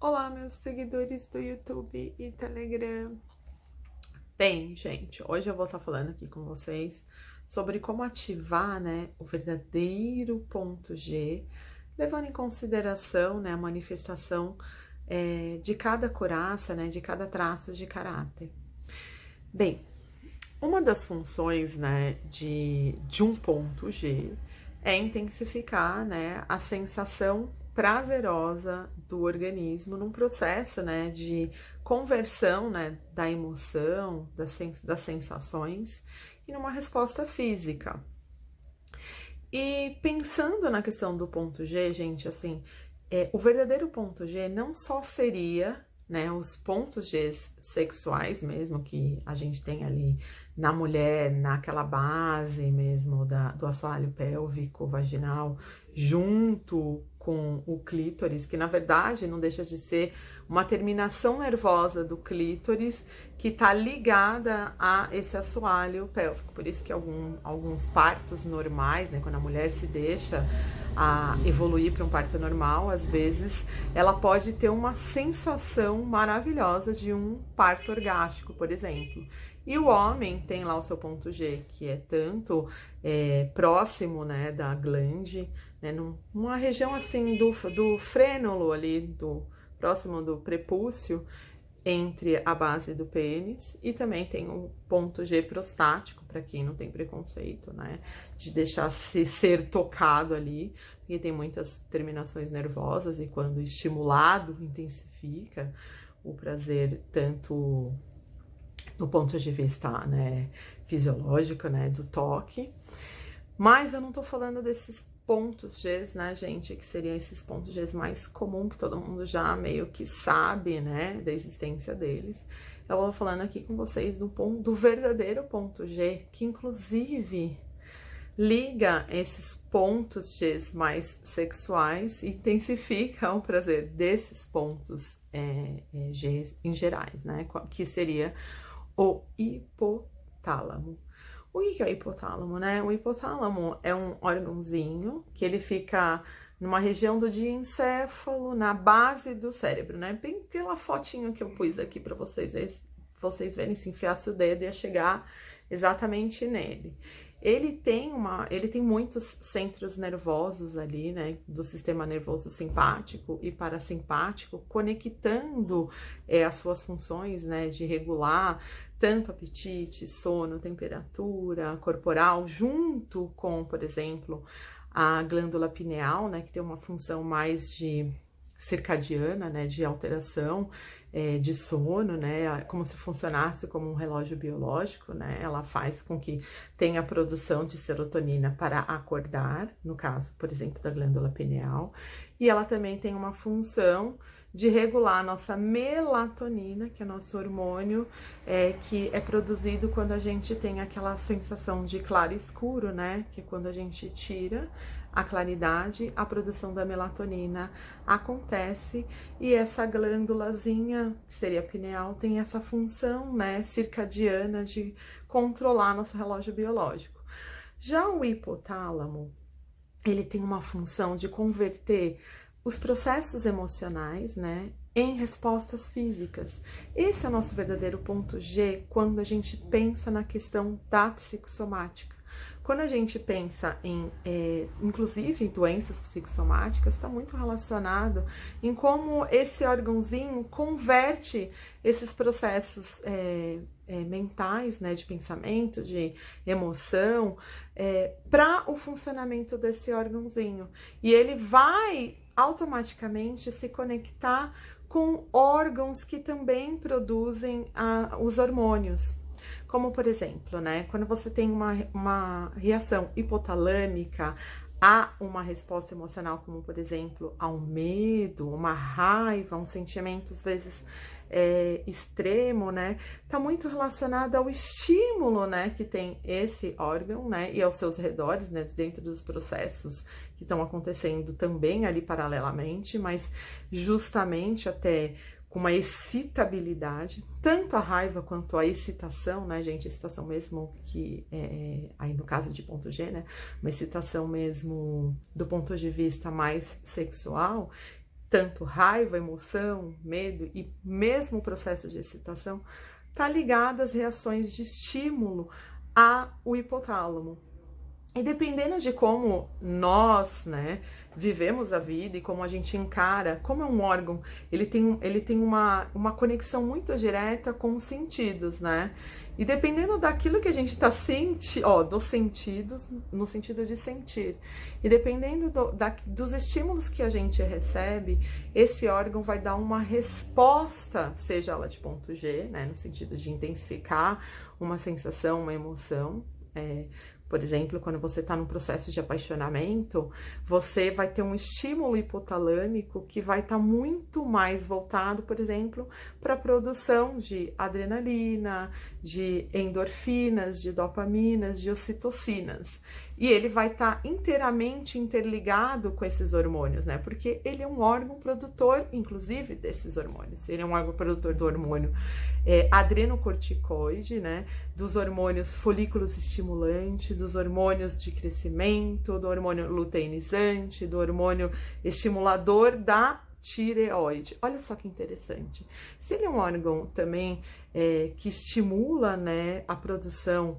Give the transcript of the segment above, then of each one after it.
Olá, meus seguidores do YouTube e Telegram. Bem, gente, hoje eu vou estar falando aqui com vocês sobre como ativar, né, o verdadeiro ponto G, levando em consideração, né, a manifestação de cada couraça, né, de cada traço de caráter. Bem, uma das funções, né, de um ponto G é intensificar, né, a sensação prazerosa do organismo num processo, né, de conversão, né, da emoção, das sensações e numa resposta física. E pensando na questão do ponto G, gente, assim, o verdadeiro ponto G não só seria, né, os pontos G sexuais mesmo que a gente tem ali na mulher, naquela base mesmo do assoalho pélvico, vaginal, junto com o clítoris, que na verdade não deixa de ser uma terminação nervosa do clítoris que está ligada a esse assoalho pélvico. Por isso que alguns partos normais, né, quando a mulher se deixa evoluir para um parto normal, às vezes ela pode ter uma sensação maravilhosa de um parto orgástico, por exemplo. E o homem tem lá o seu ponto G, que é tanto próximo, né, da glande, né, numa região assim do frênulo ali, próximo do prepúcio, entre a base do pênis, e também tem o ponto G prostático, para quem não tem preconceito, né, de deixar se ser tocado ali, porque tem muitas terminações nervosas e quando estimulado intensifica o prazer tanto do ponto de vista, né, fisiológico, né, do toque. Mas eu não tô falando desses pontos Gs, né, gente, que seriam esses pontos Gs mais comuns, que todo mundo já meio que sabe, né, da existência deles. Eu vou falando aqui com vocês do verdadeiro ponto G, que inclusive liga esses pontos Gs mais sexuais e intensifica o prazer desses pontos Gs em gerais, né, que seria o hipotálamo. O que é o hipotálamo, né? O hipotálamo é um órgãozinho que ele fica numa região do diencéfalo, na base do cérebro, né? Bem pela fotinho que eu pus aqui para vocês verem, se enfiasse o dedo ia chegar exatamente nele. Ele tem muitos centros nervosos ali, né, do sistema nervoso simpático e parasimpático, conectando as suas funções, né, de regular tanto apetite, sono, temperatura corporal, junto com, por exemplo, a glândula pineal, né, que tem uma função mais de circadiana, né, de alteração de sono, né, como se funcionasse como um relógio biológico, né, ela faz com que tenha produção de serotonina para acordar, no caso, por exemplo, da glândula pineal, e ela também tem uma função de regular a nossa melatonina, que é nosso hormônio, que é produzido quando a gente tem aquela sensação de claro escuro, né, que é quando a gente tira a claridade, a produção da melatonina acontece e essa glândulazinha, que seria pineal, tem essa função, né, circadiana de controlar nosso relógio biológico. Já o hipotálamo, ele tem uma função de converter os processos emocionais, né, em respostas físicas. Esse é o nosso verdadeiro ponto G quando a gente pensa na questão da psicossomática. Quando a gente pensa em, inclusive, doenças psicossomáticas, está muito relacionado em como esse órgãozinho converte esses processos mentais, né, de pensamento, de emoção, para o funcionamento desse órgãozinho. E ele vai automaticamente se conectar com órgãos que também produzem os hormônios. Como, por exemplo, né, quando você tem uma reação hipotalâmica a uma resposta emocional, como, por exemplo, ao medo, uma raiva, um sentimento, às vezes, extremo, né, tá muito relacionado ao estímulo, né, que tem esse órgão, né, e aos seus redores, né, dentro dos processos que estão acontecendo também ali paralelamente, mas justamente até com uma excitabilidade, tanto a raiva quanto a excitação, né, gente, excitação mesmo que, aí no caso de ponto G, né, uma excitação mesmo do ponto de vista mais sexual, tanto raiva, emoção, medo e mesmo o processo de excitação, está ligado às reações de estímulo ao hipotálamo. E dependendo de como nós, né, vivemos a vida e como a gente encara, como é um órgão, ele tem uma conexão muito direta com os sentidos, né? E dependendo daquilo que a gente está sentindo, dos sentidos, no sentido de sentir, e dependendo dos estímulos que a gente recebe, esse órgão vai dar uma resposta, seja ela de ponto G, né, no sentido de intensificar uma sensação, uma emoção. Por exemplo, quando você está num processo de apaixonamento, você vai ter um estímulo hipotalâmico que vai estar muito mais voltado, por exemplo, para a produção de adrenalina, de endorfinas, de dopaminas, de ocitocinas. E ele vai estar inteiramente interligado com esses hormônios, né? Porque ele é um órgão produtor, inclusive, desses hormônios. Ele é um órgão produtor do hormônio adrenocorticoide, né? Dos hormônios folículos estimulante, dos hormônios de crescimento, do hormônio luteinizante, do hormônio estimulador da tireoide. Olha só que interessante. Se ele é um órgão também que estimula, né, a produção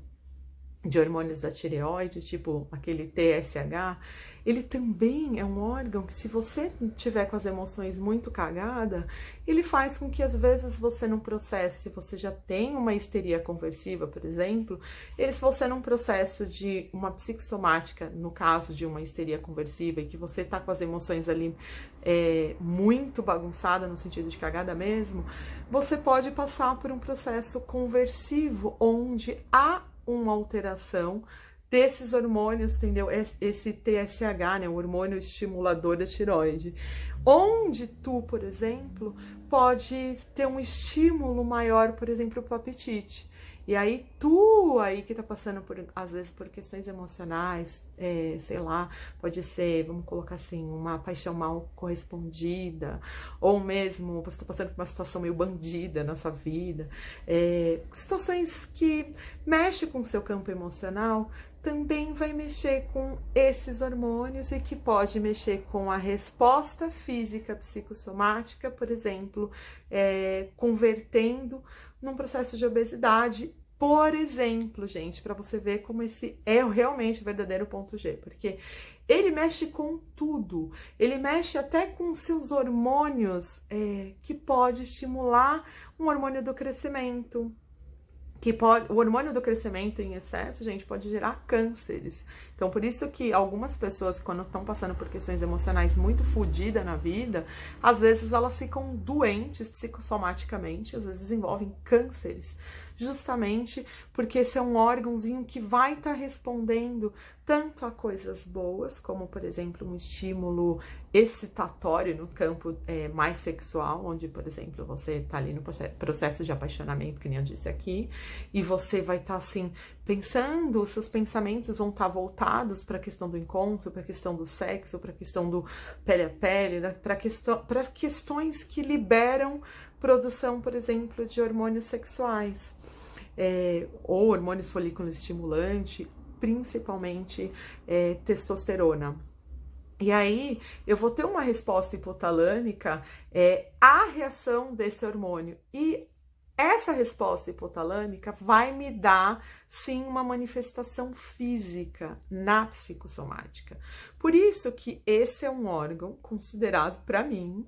de hormônios da tireoide, tipo aquele TSH, ele também é um órgão que, se você tiver com as emoções muito cagada, ele faz com que, às vezes, você num processo, se você já tem uma histeria conversiva, por exemplo, se você num processo de uma psicossomática, no caso de uma histeria conversiva, e que você tá com as emoções ali muito bagunçada, no sentido de cagada mesmo, você pode passar por um processo conversivo, onde há uma alteração desses hormônios, entendeu? Esse TSH, né, o hormônio estimulador da tireoide, onde tu, por exemplo, pode ter um estímulo maior, por exemplo, para o apetite. E aí tu aí que tá passando por, às vezes, por questões emocionais, sei lá, pode ser, vamos colocar assim, uma paixão mal correspondida, ou mesmo você tá passando por uma situação meio bandida na sua vida, situações que mexem com o seu campo emocional, também vai mexer com esses hormônios e que pode mexer com a resposta física psicossomática, por exemplo, convertendo num processo de obesidade, por exemplo, gente, para você ver como esse é realmente o verdadeiro ponto G, porque ele mexe com tudo, ele mexe até com seus hormônios, que pode estimular um hormônio do crescimento, o hormônio do crescimento em excesso, gente, pode gerar cânceres. Então, por isso que algumas pessoas, quando estão passando por questões emocionais muito fodidas na vida, às vezes elas ficam doentes psicossomaticamente, às vezes desenvolvem cânceres, justamente porque esse é um órgãozinho que vai estar respondendo tanto a coisas boas, como, por exemplo, um estímulo excitatório no campo mais sexual, onde, por exemplo, você está ali no processo de apaixonamento, que nem eu disse aqui, e você vai estar, assim, pensando, seus pensamentos vão estar voltados para a questão do encontro, para a questão do sexo, para a questão do pele a pele, para questões que liberam produção, por exemplo, de hormônios sexuais, ou hormônios folículos estimulante, principalmente testosterona. E aí, eu vou ter uma resposta hipotalâmica à reação desse hormônio. E essa resposta hipotalâmica vai me dar, sim, uma manifestação física na psicossomática. Por isso que esse é um órgão considerado, para mim,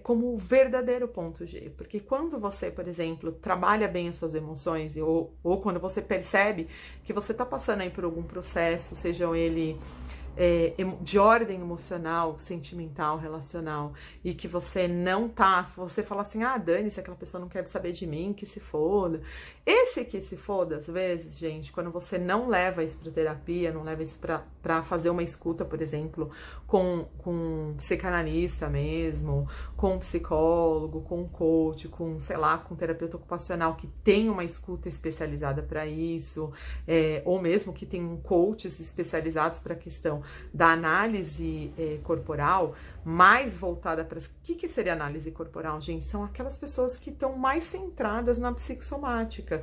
como o verdadeiro ponto G. Porque quando você, por exemplo, trabalha bem as suas emoções, ou quando você percebe que você está passando aí por algum processo, seja ele de ordem emocional, sentimental, relacional, e que você não tá, você fala assim, dane-se, aquela pessoa não quer saber de mim, que se foda. Esse que se foda, às vezes, gente, quando você não leva isso pra terapia, não leva isso pra fazer uma escuta, por exemplo, com um psicanalista mesmo, com um psicólogo, com um coach, com, sei lá, com um terapeuta ocupacional que tem uma escuta especializada para isso, ou mesmo que tem coaches especializados para a questão da análise corporal, mais voltada para... O que seria análise corporal, gente? São aquelas pessoas que estão mais centradas na psicossomática.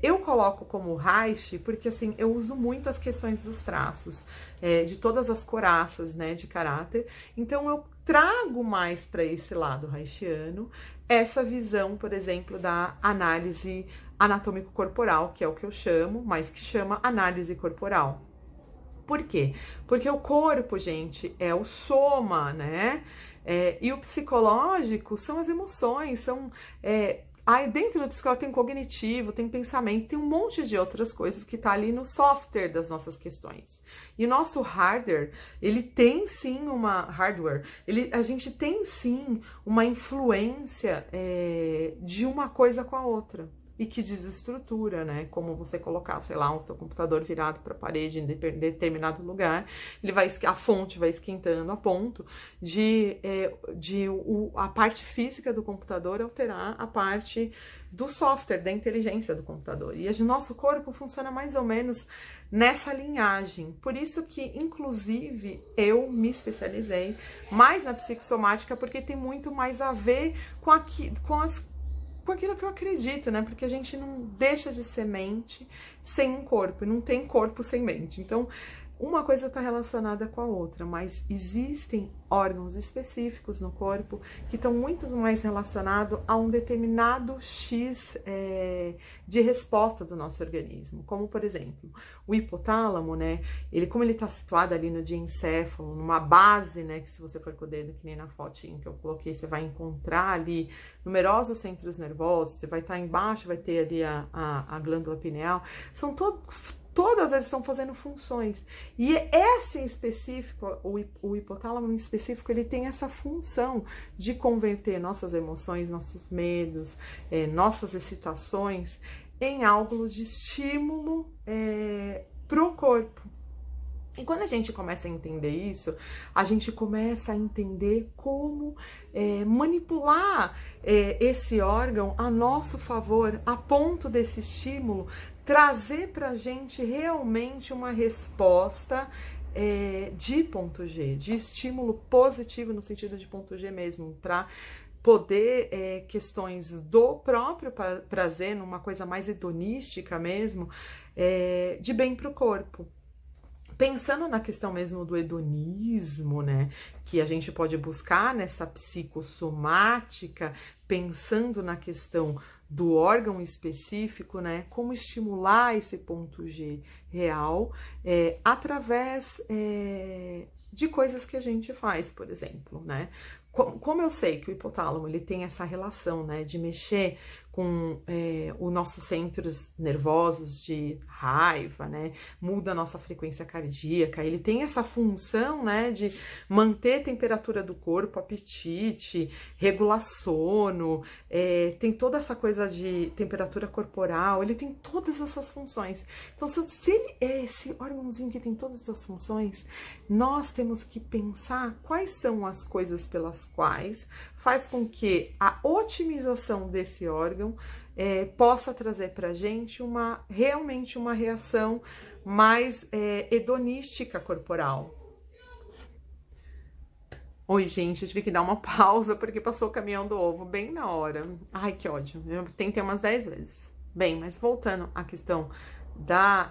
Eu coloco como Reich porque, assim, eu uso muito as questões dos traços, de todas as coraças, né, de caráter. Então, eu trago mais para esse lado reichiano essa visão, por exemplo, da análise anatômico-corporal, que é o que eu chamo, mas que chama análise corporal. Por quê? Porque o corpo, gente, é o soma, né? E o psicológico são as emoções, são... Aí dentro do psicológico tem cognitivo, tem pensamento, tem um monte de outras coisas que tá ali no software das nossas questões. E o nosso hardware, ele tem sim uma... Hardware, a gente tem sim uma influência de uma coisa com a outra. E que desestrutura, né? Como você colocar, sei lá, o seu computador virado para a parede em determinado lugar, a fonte vai esquentando a ponto de a parte física do computador alterar a parte do software, da inteligência do computador. E o nosso corpo funciona mais ou menos nessa linhagem. Por isso que, inclusive, eu me especializei mais na psicossomática, porque tem muito mais a ver com aquilo que eu acredito, né? Porque a gente não deixa de ser mente sem um corpo, e não tem corpo sem mente. Então, uma coisa está relacionada com a outra, mas existem órgãos específicos no corpo que estão muito mais relacionados a um determinado X de resposta do nosso organismo. Como, por exemplo, o hipotálamo, né? Como ele está situado ali no diencéfalo, numa base, né? Que se você for com o dedo, que nem na fotinho que eu coloquei, você vai encontrar ali numerosos centros nervosos, você vai estar embaixo, vai ter ali a glândula pineal, todas elas estão fazendo funções. E esse em específico, o hipotálamo em específico, ele tem essa função de converter nossas emoções, nossos medos, nossas excitações em algo de estímulo pro corpo. E quando a gente começa a entender isso, a gente começa a entender como manipular esse órgão a nosso favor, a ponto desse estímulo trazer pra gente realmente uma resposta de ponto G, de estímulo positivo no sentido de ponto G mesmo, para poder questões do próprio prazer, numa coisa mais hedonística mesmo, de bem pro corpo. Pensando na questão mesmo do hedonismo, né, que a gente pode buscar nessa psicossomática, pensando na questão do órgão específico, né, como estimular esse ponto G real através de coisas que a gente faz, por exemplo, né. Como eu sei que o hipotálamo ele tem essa relação, né, de mexer com os nossos centros nervosos de raiva, né, muda a nossa frequência cardíaca, ele tem essa função, né, de manter a temperatura do corpo, apetite, regular sono, tem toda essa coisa de temperatura corporal, ele tem todas essas funções. Então, se ele é esse órgãozinho que tem todas essas funções, nós temos que pensar quais são as coisas pelas quais faz com que a otimização desse órgão possa trazer para a gente realmente uma reação mais hedonística corporal. Oi, gente, eu tive que dar uma pausa porque passou o caminhão do ovo bem na hora. Ai, que ódio, eu tentei umas 10 vezes. Bem, mas voltando à questão da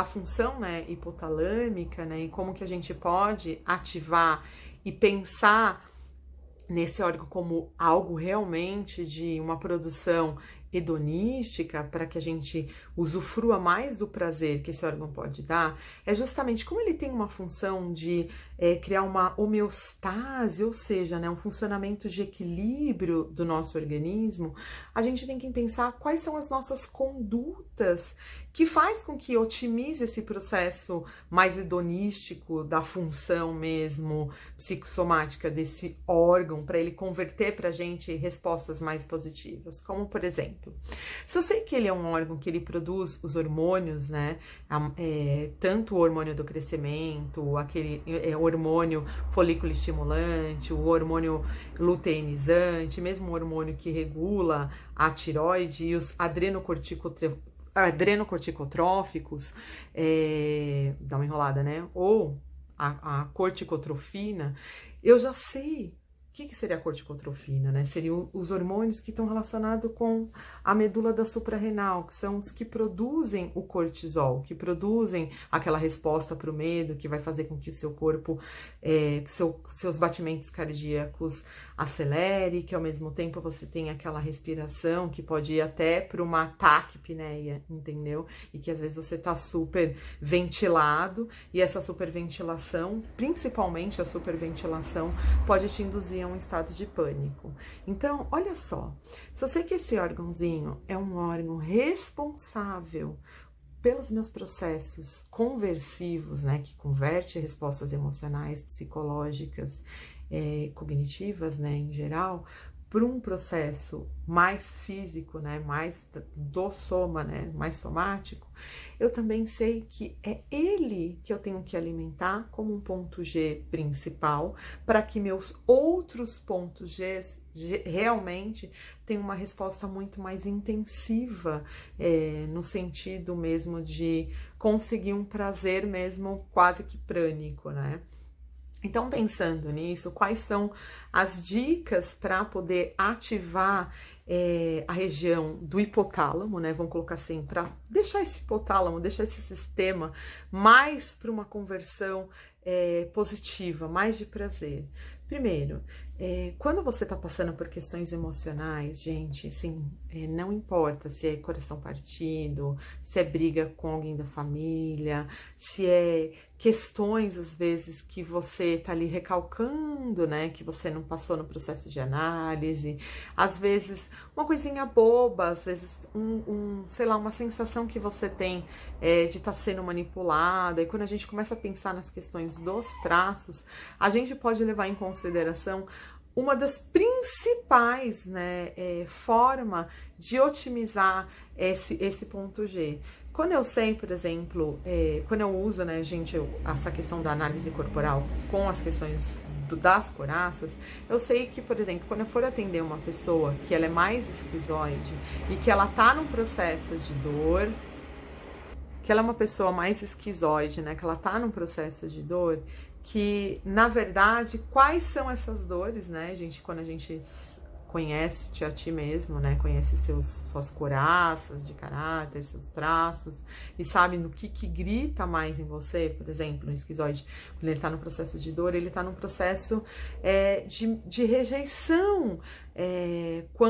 função, né, hipotalâmica, né, e como que a gente pode ativar e pensar nesse órgão como algo realmente de uma produção hedonística, para que a gente usufrua mais do prazer que esse órgão pode dar, é justamente como ele tem uma função de criar uma homeostase, ou seja, né, um funcionamento de equilíbrio do nosso organismo, a gente tem que pensar quais são as nossas condutas que faz com que otimize esse processo mais hedonístico da função mesmo psicossomática desse órgão, para ele converter para a gente respostas mais positivas, como por exemplo, se eu sei que ele é um órgão que ele produz os hormônios, né, tanto o hormônio do crescimento, aquele hormônio folículo estimulante, o hormônio luteinizante, mesmo o hormônio que regula a tireoide e os adrenocorticotróficos, dá uma enrolada, né, ou a corticotrofina, eu já sei que seria a corticotrofina, né? Seriam os hormônios que estão relacionados com a medula da suprarrenal, que são os que produzem o cortisol, que produzem aquela resposta para o medo, que vai fazer com que o seu corpo, seus batimentos cardíacos acelere, que ao mesmo tempo você tenha aquela respiração que pode ir até para uma taquipneia, entendeu? E que às vezes você tá super ventilado e essa superventilação, principalmente a superventilação, pode te induzir a um estado de pânico. Então, olha só, se eu sei que esse órgãozinho é um órgão responsável pelos meus processos conversivos, né, que converte respostas emocionais, psicológicas, cognitivas, né, em geral, para um processo mais físico, né, mais do soma, né, mais somático, eu também sei que é ele que eu tenho que alimentar como um ponto G principal, para que meus outros pontos G realmente tenham uma resposta muito mais intensiva, no sentido mesmo de conseguir um prazer mesmo quase que prânico, né? Então, pensando nisso, quais são as dicas para poder ativar a região do hipotálamo, né? Vamos colocar assim, para deixar esse hipotálamo, deixar esse sistema mais para uma conversão positiva, mais de prazer. Primeiro, quando você tá passando por questões emocionais, gente, assim, não importa se é coração partido, se é briga com alguém da família, se é questões, às vezes, que você tá ali recalcando, né, que você não passou no processo de análise, às vezes uma coisinha boba, às vezes sei lá, uma sensação que você tem de estar sendo manipulada, e quando a gente começa a pensar nas questões dos traços, a gente pode levar em consideração uma das principais, né, forma de otimizar esse ponto G. Quando eu sei, por exemplo, quando eu uso, né, gente, essa questão da análise corporal com as questões das coraças, eu sei que, por exemplo, quando eu for atender uma pessoa que ela é mais esquizoide e que ela tá num processo de dor, que ela é uma pessoa mais esquizoide, né, que ela tá num processo de dor, que, na verdade, quais são essas dores, né, gente, quando a gente conhece-te a ti mesmo, né, conhece suas coraças de caráter, seus traços, e sabe no que grita mais em você. Por exemplo, no esquizoide, quando ele tá no processo de dor, ele tá num processo de rejeição,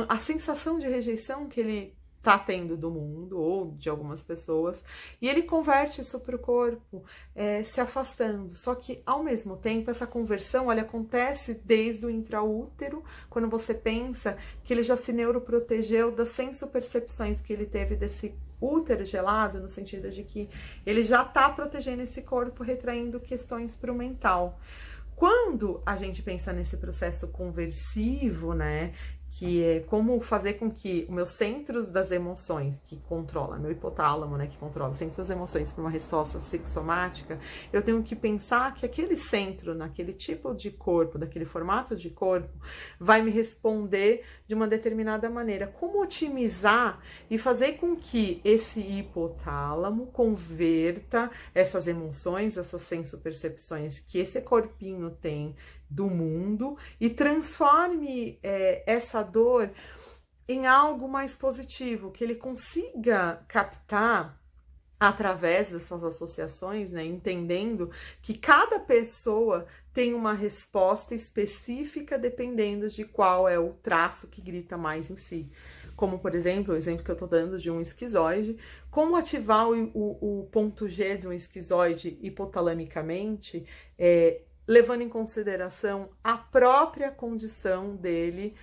a sensação de rejeição que ele tá tendo do mundo ou de algumas pessoas, e ele converte isso para o corpo, se afastando. Só que, ao mesmo tempo, essa conversão, ela acontece desde o intraútero, quando você pensa que ele já se neuroprotegeu das sensopercepções que ele teve desse útero gelado, no sentido de que ele já tá protegendo esse corpo, retraindo questões para o mental. Quando a gente pensa nesse processo conversivo, né, que é como fazer com que os meus centros das emoções, que controla meu hipotálamo, né, que controla os centros das emoções para uma resposta psicossomática, eu tenho que pensar que aquele centro, naquele tipo de corpo, daquele formato de corpo, vai me responder de uma determinada maneira. Como otimizar e fazer com que esse hipotálamo converta essas emoções, essas sensopercepções que esse corpinho tem do mundo e transforme essa dor em algo mais positivo, que ele consiga captar através dessas associações, né, entendendo que cada pessoa tem uma resposta específica dependendo de qual é o traço que grita mais em si. Como, por exemplo, o exemplo que eu tô dando de um esquizoide, como ativar o ponto G de um esquizoide hipotalamicamente, levando em consideração a própria condição dele,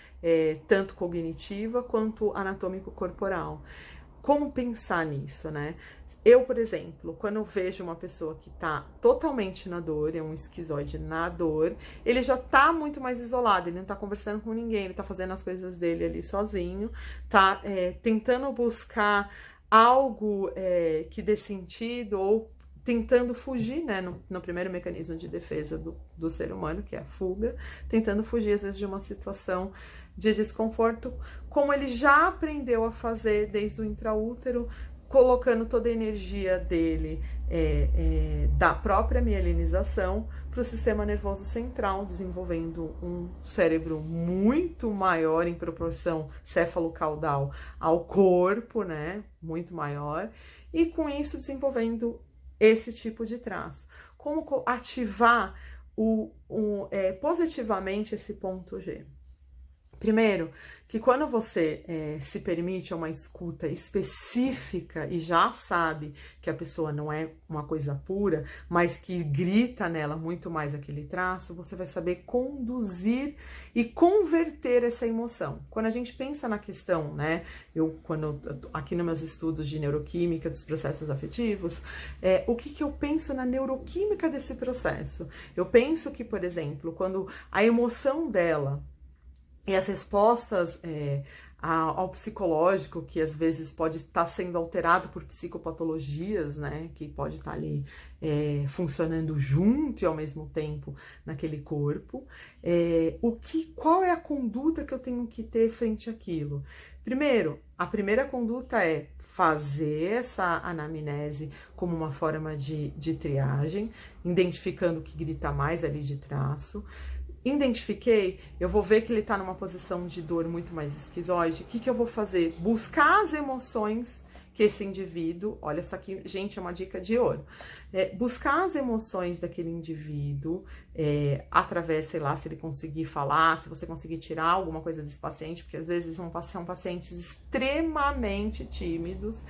tanto cognitiva quanto anatômico-corporal. Como pensar nisso, né? Eu, por exemplo, quando eu vejo uma pessoa que tá totalmente na dor, é um esquizoide na dor, ele já tá muito mais isolado, ele não tá conversando com ninguém, ele tá fazendo as coisas dele ali sozinho, tá tentando buscar algo que dê sentido, ou tentando fugir, né, no primeiro mecanismo de defesa do ser humano, que é a fuga, tentando fugir, às vezes, de uma situação de desconforto, como ele já aprendeu a fazer desde o intraútero, colocando toda a energia dele da própria mielinização para o sistema nervoso central, desenvolvendo um cérebro muito maior em proporção céfalo-caudal ao corpo, né? Muito maior, e com isso desenvolvendo esse tipo de traço. Como ativar positivamente esse ponto G? Primeiro, que quando você se permite uma escuta específica e já sabe que a pessoa não é uma coisa pura, mas que grita nela muito mais aquele traço, você vai saber conduzir e converter essa emoção. Quando a gente pensa na questão, né, aqui nos meus estudos de neuroquímica dos processos afetivos, o que eu penso na neuroquímica desse processo? Eu penso que, por exemplo, quando a emoção dela e as respostas ao psicológico, que às vezes pode estar sendo alterado por psicopatologias, né, que pode estar ali funcionando junto e ao mesmo tempo naquele corpo, qual é a conduta que eu tenho que ter frente àquilo? Primeiro, a primeira conduta é fazer essa anamnese como uma forma de triagem, identificando o que grita mais ali de traço. Identifiquei, eu vou ver que ele tá numa posição de dor muito mais esquizoide. O que eu vou fazer? Buscar as emoções que esse indivíduo... Olha, isso aqui, gente, é uma dica de ouro. Buscar as emoções daquele indivíduo, através, sei lá, se ele conseguir falar, se você conseguir tirar alguma coisa desse paciente, porque às vezes são pacientes extremamente tímidos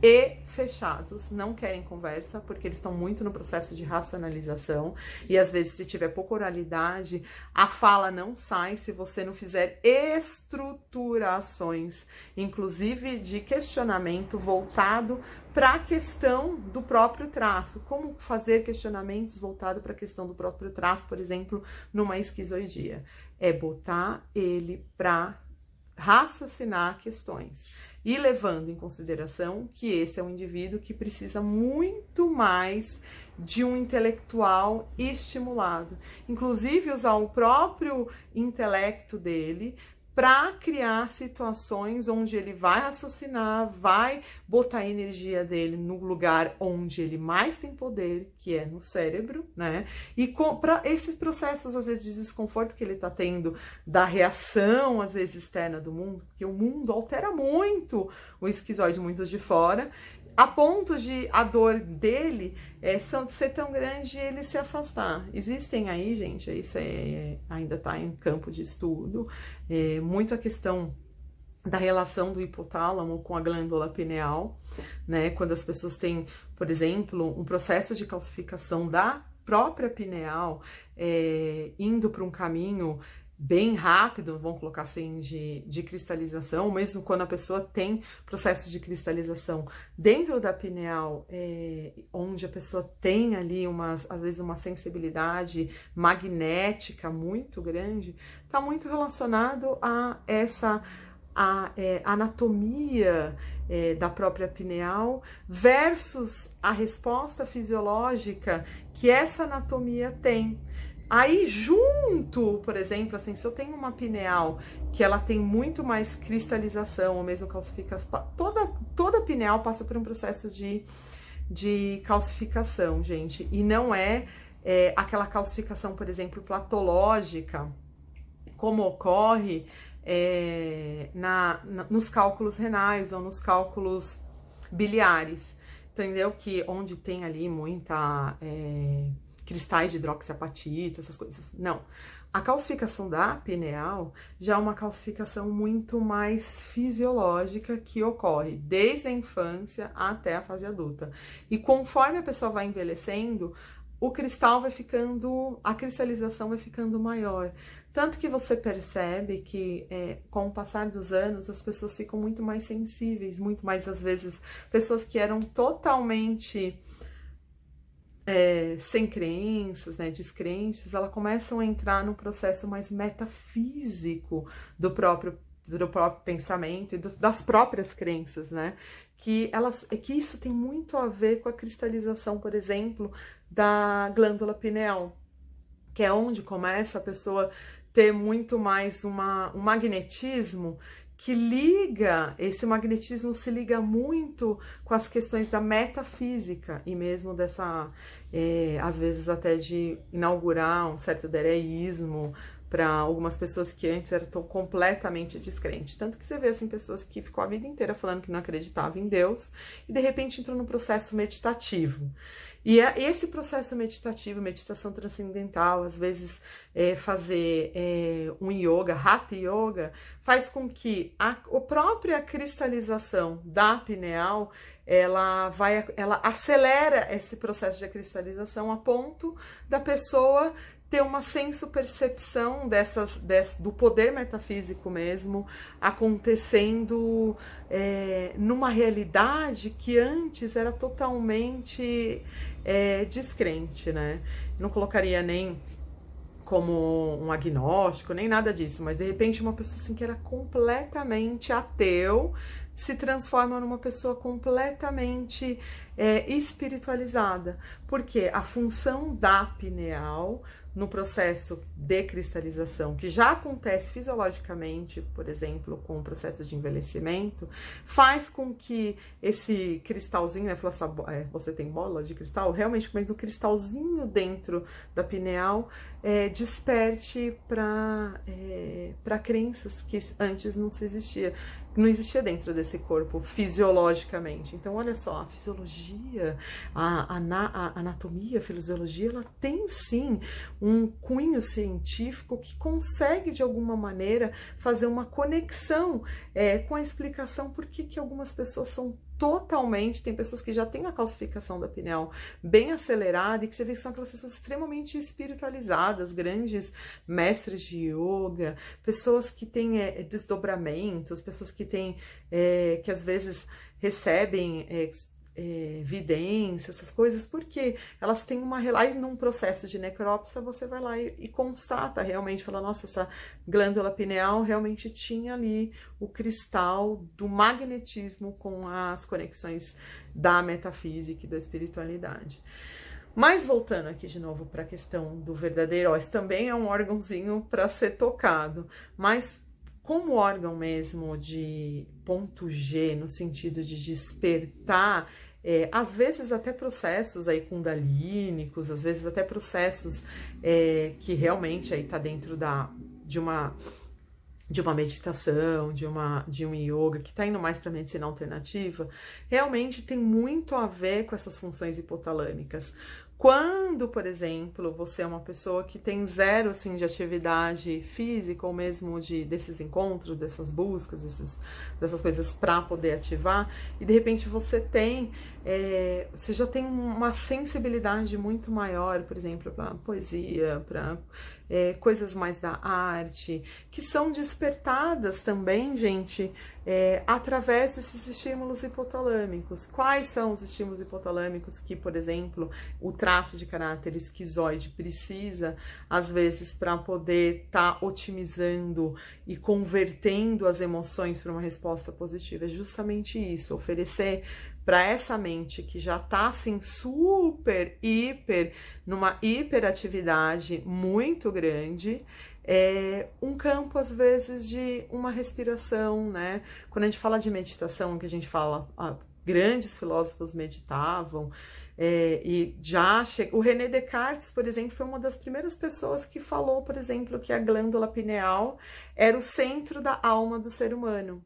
e fechados, não querem conversa, porque eles estão muito no processo de racionalização, e às vezes, se tiver pouca oralidade, a fala não sai se você não fizer estruturações, inclusive de questionamento voltado para a questão do próprio traço. Como fazer questionamentos voltados para a questão do próprio traço, por exemplo, numa esquizoidia? É botar ele para raciocinar questões. E levando em consideração que esse é um indivíduo que precisa muito mais de um intelectual estimulado. Inclusive, usar o próprio intelecto dele para criar situações onde ele vai raciocinar, vai botar a energia dele no lugar onde ele mais tem poder, que é no cérebro, né? E para esses processos, às vezes, de desconforto que ele tá tendo, da reação, às vezes, externa do mundo, porque o mundo altera muito o esquizoide muito de fora, a ponto de a dor dele ser tão grande e ele se afastar. Existem aí, gente, isso ainda está em campo de estudo, muito a questão da relação do hipotálamo com a glândula pineal, né? Quando as pessoas têm, por exemplo, um processo de calcificação da própria pineal, indo para um caminho bem rápido, vamos colocar assim, de cristalização, mesmo quando a pessoa tem processo de cristalização dentro da pineal, onde a pessoa tem ali, às vezes, uma sensibilidade magnética muito grande, está muito relacionado a essa anatomia da própria pineal versus a resposta fisiológica que essa anatomia tem. Aí, junto, por exemplo, assim, se eu tenho uma pineal que ela tem muito mais cristalização ou mesmo calcificação, toda pineal passa por um processo de calcificação, gente, e não aquela calcificação, por exemplo, patológica, como ocorre nos cálculos renais ou nos cálculos biliares, entendeu? Que onde tem ali muita... cristais de hidroxiapatita, essas coisas. Não. A calcificação da pineal já é uma calcificação muito mais fisiológica que ocorre desde a infância até a fase adulta. E conforme a pessoa vai envelhecendo, o cristal vai ficando, a cristalização vai ficando maior. Tanto que você percebe que com o passar dos anos as pessoas ficam muito mais sensíveis, muito mais, às vezes, pessoas que eram totalmente... sem crenças, né, descrentes, elas começam a entrar num processo mais metafísico do próprio pensamento e das próprias crenças, né, que isso tem muito a ver com a cristalização, por exemplo, da glândula pineal, que é onde começa a pessoa ter muito mais um magnetismo que liga, esse magnetismo se liga muito com as questões da metafísica e mesmo dessa, às vezes até de inaugurar um certo dereísmo para algumas pessoas que antes eram completamente descrentes. Tanto que você vê assim, pessoas que ficou a vida inteira falando que não acreditavam em Deus e de repente entrou no processo meditativo. E esse processo meditativo, meditação transcendental, às vezes fazer um yoga, Hatha Yoga, faz com que a própria cristalização da pineal, ela acelera esse processo de cristalização a ponto da pessoa ter uma senso-percepção do poder metafísico mesmo, acontecendo numa realidade que antes era totalmente descrente, né? Não colocaria nem como um agnóstico, nem nada disso, mas de repente uma pessoa assim que era completamente ateu se transforma numa pessoa completamente espiritualizada, porque a função da pineal no processo de cristalização, que já acontece fisiologicamente, por exemplo, com o processo de envelhecimento, faz com que esse cristalzinho, né, você tem bola de cristal, realmente, mas o cristalzinho dentro da pineal desperte para crenças que antes não existia dentro desse corpo fisiologicamente. Então, olha só, a fisiologia, a anatomia, a fisiologia, ela tem sim um cunho científico que consegue, de alguma maneira, fazer uma conexão com a explicação por que algumas pessoas são totalmente, tem pessoas que já têm a calcificação da pineal bem acelerada e que você vê que são aquelas pessoas extremamente espiritualizadas, grandes mestres de yoga, pessoas que têm desdobramentos, pessoas que têm, que às vezes recebem vidência, essas coisas, porque elas têm aí num processo de necrópsia, você vai lá e constata realmente, fala, nossa, essa glândula pineal realmente tinha ali o cristal do magnetismo com as conexões da metafísica e da espiritualidade. Mas voltando aqui de novo para a questão do verdadeiro, esse também é um órgãozinho para ser tocado, mas como órgão mesmo de ponto G, no sentido de despertar, às vezes até processos aí kundalínicos, às vezes até processos que realmente aí tá dentro de uma meditação, de um yoga, que tá indo mais para medicina alternativa, realmente tem muito a ver com essas funções hipotalâmicas. Quando, por exemplo, você é uma pessoa que tem zero assim, de atividade física ou mesmo desses encontros, dessas buscas, dessas coisas para poder ativar, e de repente você já tem uma sensibilidade muito maior, por exemplo, para poesia, para coisas mais da arte, que são despertadas também, gente, através desses estímulos hipotalâmicos. Quais são os estímulos hipotalâmicos que, por exemplo, o traço de caráter esquizoide precisa, às vezes, para poder estar otimizando e convertendo as emoções para uma resposta positiva? É justamente isso, oferecer para essa mente que já tá assim numa hiperatividade muito grande, um campo às vezes de uma respiração, né? Quando a gente fala de meditação, que a gente fala, grandes filósofos meditavam, e o René Descartes, por exemplo, foi uma das primeiras pessoas que falou, por exemplo, que a glândula pineal era o centro da alma do ser humano.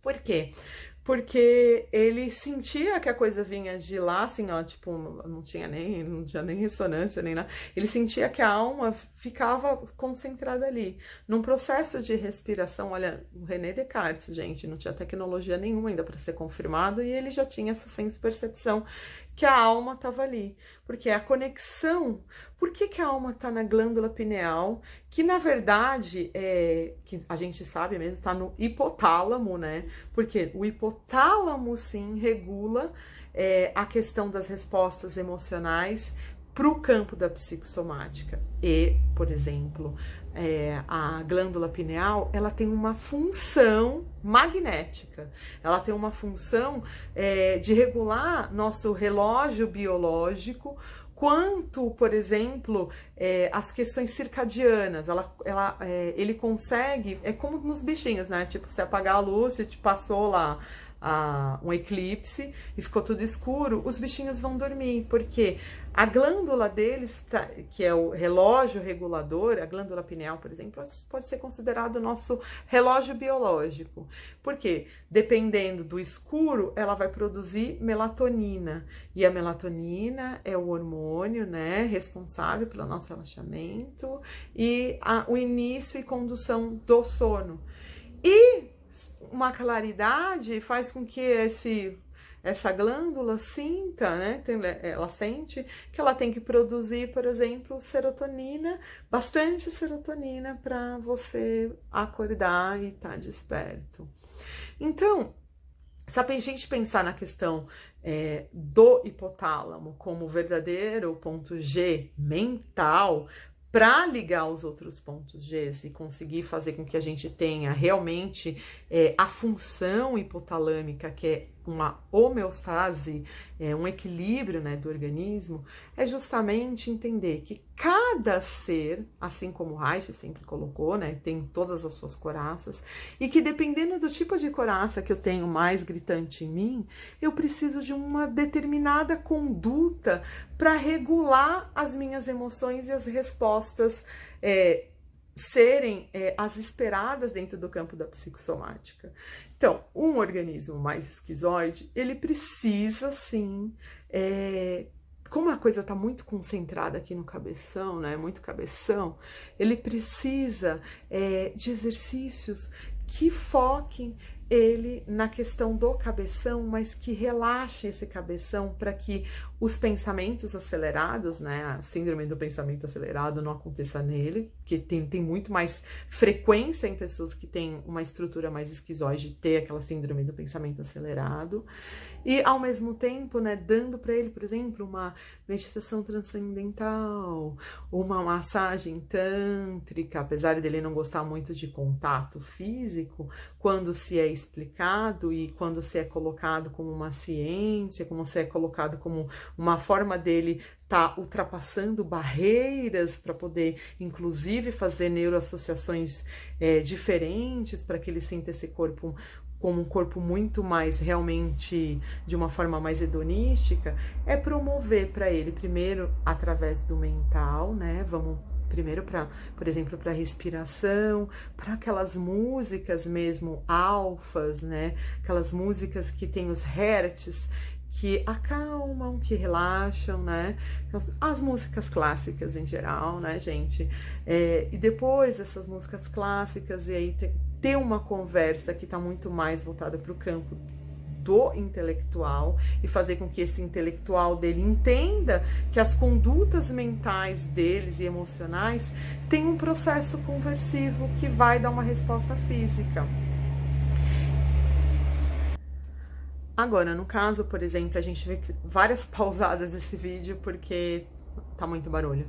Por quê? Porque ele sentia que a coisa vinha de lá, assim, ó, tipo, não tinha nem ressonância, nem nada. Ele sentia que a alma ficava concentrada ali. Num processo de respiração, olha, o René Descartes, gente, não tinha tecnologia nenhuma ainda para ser confirmado, e ele já tinha essa senso-percepção que a alma estava ali, porque a conexão. Por que a alma está na glândula pineal, que na verdade, que a gente sabe mesmo, está no hipotálamo, né? Porque o hipotálamo, sim, regula a questão das respostas emocionais para o campo da psicossomática. E, por exemplo, a glândula pineal, ela tem uma função magnética, ela tem uma função de regular nosso relógio biológico quanto, por exemplo, as questões circadianas, ele consegue, é como nos bichinhos, né? Tipo, se apagar a luz, se te passou lá um eclipse e ficou tudo escuro, os bichinhos vão dormir, porque a glândula deles, que é o relógio regulador, a glândula pineal, por exemplo, pode ser considerado o nosso relógio biológico. Por quê? Dependendo do escuro, ela vai produzir melatonina. E a melatonina é o hormônio, né, responsável pelo nosso relaxamento e o início e condução do sono. E uma claridade faz com que essa glândula sinta, né? Ela sente que ela tem que produzir, por exemplo, serotonina, bastante serotonina para você acordar e estar desperto. Então, se a gente pensar na questão do hipotálamo como verdadeiro ponto G mental, para ligar os outros pontos G e conseguir fazer com que a gente tenha realmente a função hipotalâmica, que é uma homeostase, um equilíbrio, né, do organismo, é justamente entender que cada ser, assim como o Reich sempre colocou, né, tem todas as suas coraças, e que dependendo do tipo de coraça que eu tenho mais gritante em mim, eu preciso de uma determinada conduta para regular as minhas emoções e as respostas serem as esperadas dentro do campo da psicossomática. Então, um organismo mais esquizoide, ele precisa, sim, como a coisa está muito concentrada aqui no cabeção, né, muito cabeção, ele precisa de exercícios que foquem ele na questão do cabeção, mas que relaxe esse cabeção para que os pensamentos acelerados, né, a síndrome do pensamento acelerado não aconteça nele, que tem muito mais frequência em pessoas que têm uma estrutura mais esquizoide ter aquela síndrome do pensamento acelerado, e ao mesmo tempo, né, dando para ele, por exemplo, uma meditação transcendental, uma massagem tântrica, apesar dele não gostar muito de contato físico, quando se é explicado e quando se é colocado como uma ciência, como se é colocado como uma forma dele estar ultrapassando barreiras para poder, inclusive, fazer neuroassociações diferentes para que ele sinta esse corpo como um corpo muito mais realmente de uma forma mais hedonística, é promover para ele, primeiro através do mental, né? Vamos primeiro para, por exemplo, para respiração, para aquelas músicas mesmo alfas, né? Aquelas músicas que tem os hertz que acalmam, que relaxam, né? As músicas clássicas em geral, né, gente? E depois essas músicas clássicas, e aí ter uma conversa que está muito mais voltada para o campo do intelectual e fazer com que esse intelectual dele entenda que as condutas mentais deles e emocionais têm um processo conversivo que vai dar uma resposta física. Agora, no caso, por exemplo, a gente vê várias pausadas desse vídeo porque tá muito barulho.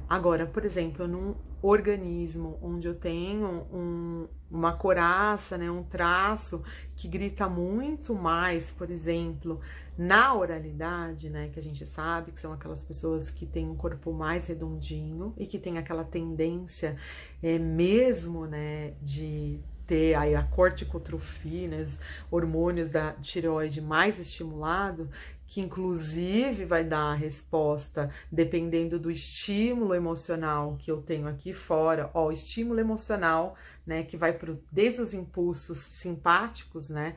Agora, por exemplo, num organismo onde eu tenho uma coraça, né, um traço que grita muito mais, por exemplo, na oralidade, né, que a gente sabe que são aquelas pessoas que têm um corpo mais redondinho e que tem aquela tendência mesmo, né, de ter aí a corticotrofia, né, os hormônios da tireoide mais estimulado, que inclusive vai dar a resposta dependendo do estímulo emocional que eu tenho aqui fora, ó, o estímulo emocional, né, que vai desde os impulsos simpáticos, né,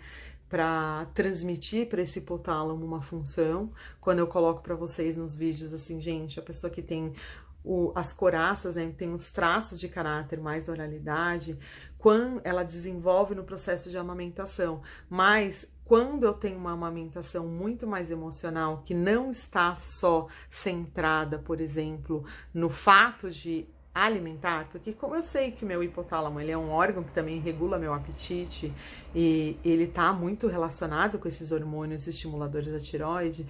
para transmitir para esse hipotálamo uma função. Quando eu coloco para vocês nos vídeos assim, gente, a pessoa que tem as coraças, né, tem os traços de caráter mais da oralidade, quando ela desenvolve no processo de amamentação, mas quando eu tenho uma amamentação muito mais emocional, que não está só centrada, por exemplo, no fato de alimentar, porque como eu sei que meu hipotálamo ele é um órgão que também regula meu apetite e ele tá muito relacionado com esses hormônios estimuladores da tireoide,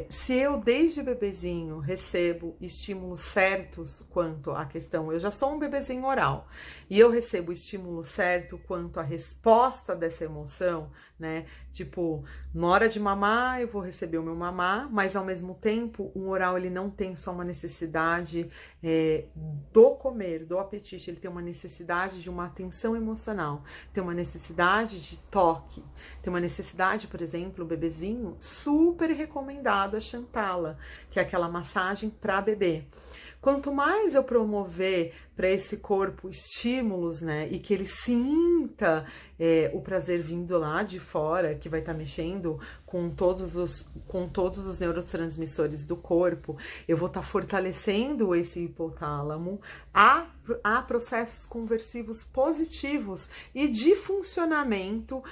se eu desde bebezinho recebo estímulos certos quanto à questão, eu já sou um bebezinho oral, e eu recebo estímulo certo quanto à resposta dessa emoção, né? Tipo, na hora de mamar, eu vou receber o meu mamar, mas ao mesmo tempo, o oral ele não tem só uma necessidade do comer, do apetite, ele tem uma necessidade de uma atenção emocional, tem uma necessidade de toque, tem uma necessidade, por exemplo, o bebezinho, super recomendado a Shantala, que é aquela massagem para bebê. Quanto mais eu promover para esse corpo estímulos, né, e que ele sinta o prazer vindo lá de fora, que vai estar mexendo com todos os neurotransmissores do corpo, eu vou estar fortalecendo esse hipotálamo a processos conversivos positivos e de funcionamento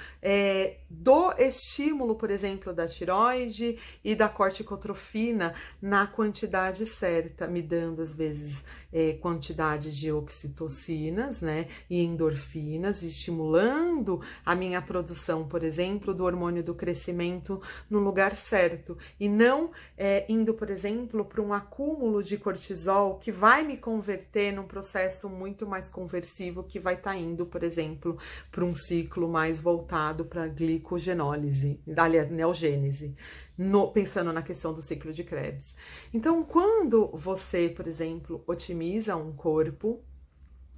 do estímulo, por exemplo, da tireoide e da corticotrofina na quantidade certa, me dando às vezes quantidade de oxitocinas, né, e endorfinas, estimulando a minha produção, por exemplo, do hormônio do crescimento no lugar certo, e não indo, por exemplo, para um acúmulo de cortisol que vai me converter num processo muito mais conversivo, que vai estar indo, por exemplo, para um ciclo mais voltado para a glicogenólise, aliás, neogênese. Pensando na questão do ciclo de Krebs. Então, quando você, por exemplo, otimiza um corpo,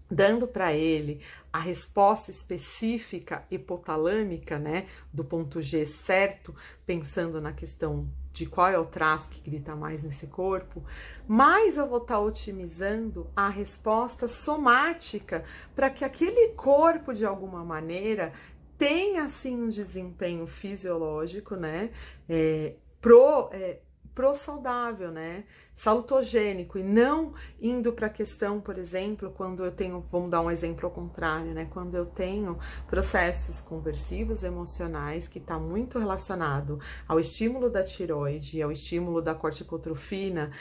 dando para ele a resposta específica hipotalâmica, né, do ponto G certo, pensando na questão de qual é o traço que grita mais nesse corpo, mais eu vou estar otimizando a resposta somática para que aquele corpo, de alguma maneira, tem assim um desempenho fisiológico, né, pro saudável, né, salutogênico, e não indo para a questão, por exemplo, quando eu tenho, vamos dar um exemplo ao contrário, né, quando eu tenho processos conversivos emocionais que está muito relacionado ao estímulo da tireoide, ao estímulo da corticotrofina,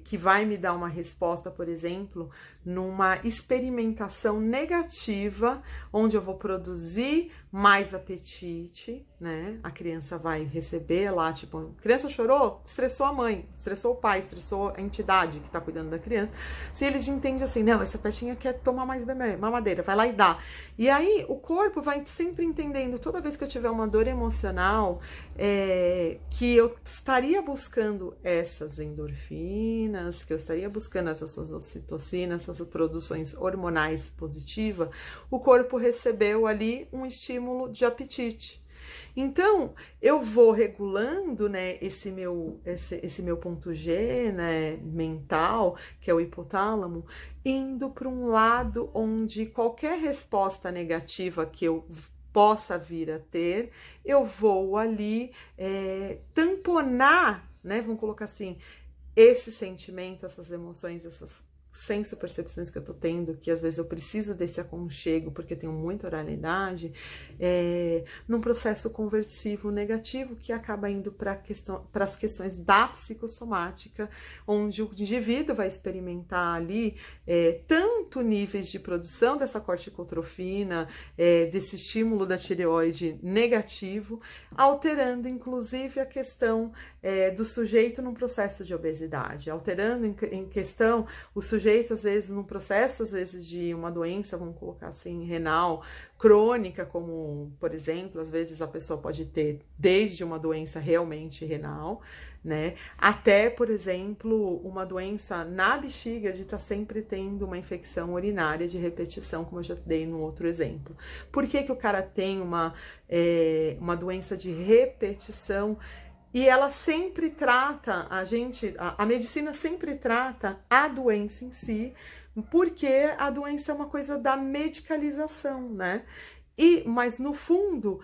que vai me dar uma resposta, por exemplo, numa experimentação negativa, onde eu vou produzir mais apetite, né, a criança vai receber lá, tipo, a criança chorou, estressou a mãe, estressou o pai, estressou a entidade que tá cuidando da criança. Se eles entendem assim, não, essa pestinha quer tomar mais mamadeira, vai lá e dá. E aí o corpo vai sempre entendendo, toda vez que eu tiver uma dor emocional, que eu estaria buscando essas endorfinas, que eu estaria buscando essas ocitocinas, essas produções hormonais positivas, o corpo recebeu ali um estímulo de apetite. Então, eu vou regulando, né, esse meu ponto G, né, mental, que é o hipotálamo, indo para um lado onde qualquer resposta negativa que eu possa vir a ter, eu vou ali tamponar, né, vamos colocar assim, esse sentimento, essas emoções, essas senso-percepções que eu tô tendo, que às vezes eu preciso desse aconchego porque tenho muita oralidade, num processo conversivo negativo que acaba indo para as questões da psicossomática, onde o indivíduo vai experimentar ali tanto níveis de produção dessa corticotrofina, desse estímulo da tireoide negativo, alterando inclusive a questão do sujeito num processo de obesidade, alterando em questão o sujeito, às vezes, num processo, às vezes, de uma doença, vamos colocar assim, renal, crônica, como, por exemplo, às vezes a pessoa pode ter desde uma doença realmente renal, né, até, por exemplo, uma doença na bexiga de estar sempre tendo uma infecção urinária de repetição, como eu já dei no outro exemplo. Por que que o cara tem uma doença de repetição? E ela sempre trata, a medicina sempre trata a doença em si, porque a doença é uma coisa da medicalização, né? Mas no fundo,